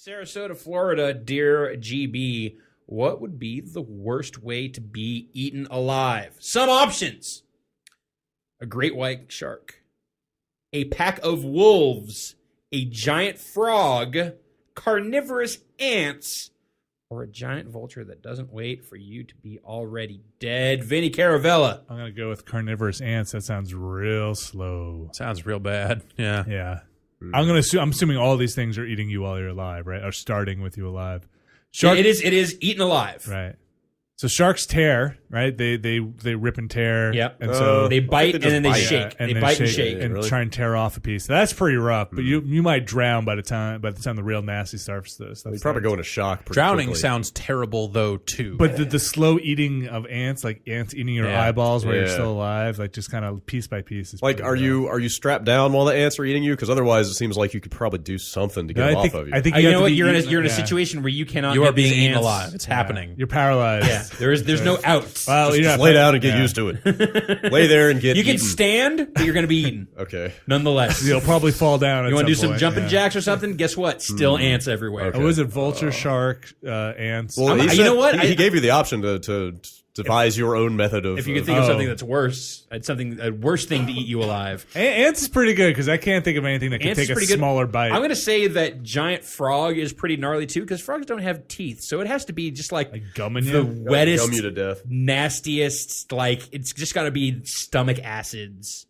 Sarasota, Florida, dear GB, what would be the worst way to be eaten alive? Some options. A great white shark, a pack of wolves, a giant frog, carnivorous ants, or a giant vulture that doesn't wait for you to be already dead. Vinny Caravella. I'm going to go with carnivorous ants. That sounds real slow. Sounds real bad. Yeah. Yeah. I'm assuming all these things are eating you while you're alive, right? Or starting with you alive. It is eaten alive. Right. So sharks tear, right? They rip and tear. Yep. And so they bite and then they shake. And they then bite and shake. and try and tear off a piece. That's pretty rough. But you might drown by the time the real nasty starts. You probably go into shock. Drowning quickly. sounds terrible though too. But the slow eating of ants, like ants eating your eyeballs while you're still alive, like just kind of piece by piece. Is like, are you strapped down while the ants are eating you? Because otherwise, it seems like you could probably do something to get them off of you. I think you know what? You're in a situation where you cannot. You are being eaten eaten alive. It's happening. You're paralyzed. Yeah. There's no out. Well, just lay down and get used to it. Lay there and get You can eaten. stand, but you're going to be eaten. Okay. Nonetheless. You'll probably fall down. You want to do some point, jumping jacks or something? Guess what? Still ants everywhere. Okay. What was it? Vulture, shark, ants. Well, you know what? He gave you the option to devise your own method of. If you could think of something that's worse, a worse thing to eat you alive. Ants is pretty good because I can't think of anything that can Ants take is a pretty good. smaller bite. I'm going to say that giant frog is pretty gnarly too because frogs don't have teeth, so it has to be just like gumming the you? wettest, Gum you to death. nastiest. Like it's just got to be stomach acids.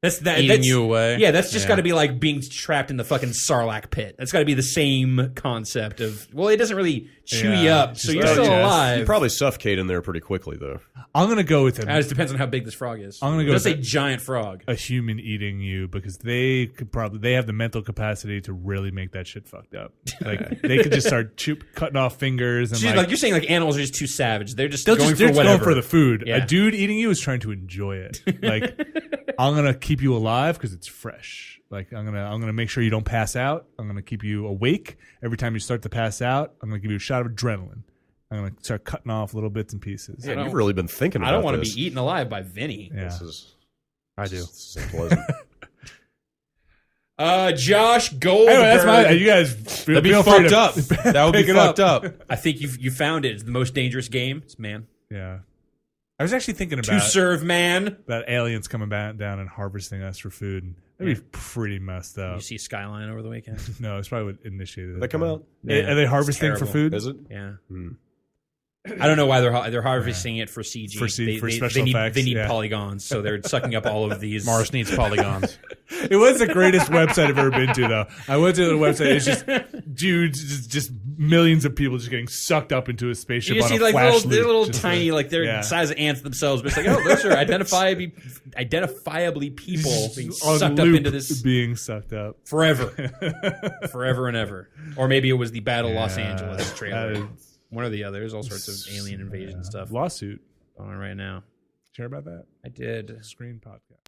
That's Eating you away. Yeah, that's just got to be like being trapped in the fucking Sarlacc pit. That's got to be the same concept of. Well, it doesn't really chew you up, so you're still alive. You probably suffocate in there pretty quickly, though. I'm going to go with It just depends on how big this frog is. I'm gonna go Just with a giant frog. a human eating you because they have the mental capacity to really make that shit fucked up. Like they could just start cutting off fingers and So you're saying like animals are just too savage. They're just going for they're whatever. going for the food. Yeah. A dude eating you is trying to enjoy it. Like I'm gonna keep you alive because it's fresh. Like I'm gonna make sure you don't pass out. I'm gonna keep you awake every time you start to pass out. I'm gonna give you a shot of adrenaline. I'm gonna start cutting off little bits and pieces. Yeah, you've really been thinking about I don't want to this. be eaten alive by Vinny. Yeah. I do. This is unpleasant. Josh Goldberg. Anyway, that's my. You guys feel, That'd be feel free fucked to up. That would be pick it fucked up. I think you found it. It's the most dangerous game. It's man. Yeah. I was actually thinking To about serve man. aliens coming back down and harvesting us for food. And that'd be pretty messed up. You see Skyline over the weekend? No, it's probably what initiated it. Did that come out? Are they harvesting for terrible. food? Is it? Yeah. I don't know why they're harvesting it for CG. For special effects, They need yeah. polygons, so they're sucking up all of these. Mars needs polygons. It was the greatest website I've ever been to, though. I went to the website. It's just dudes, just millions of people just getting sucked up into a spaceship You on see a like flash they're little loop. Just tiny, like they're the size of ants themselves, but it's like, oh, those are identifiably people being on sucked up loop into this being sucked up. forever, forever and ever. Or maybe it was the Battle Los Angeles trailer. One or the other. There's all sorts of alien invasion stuff Lawsuit. going on right now. Care about that? I did. Screen podcast.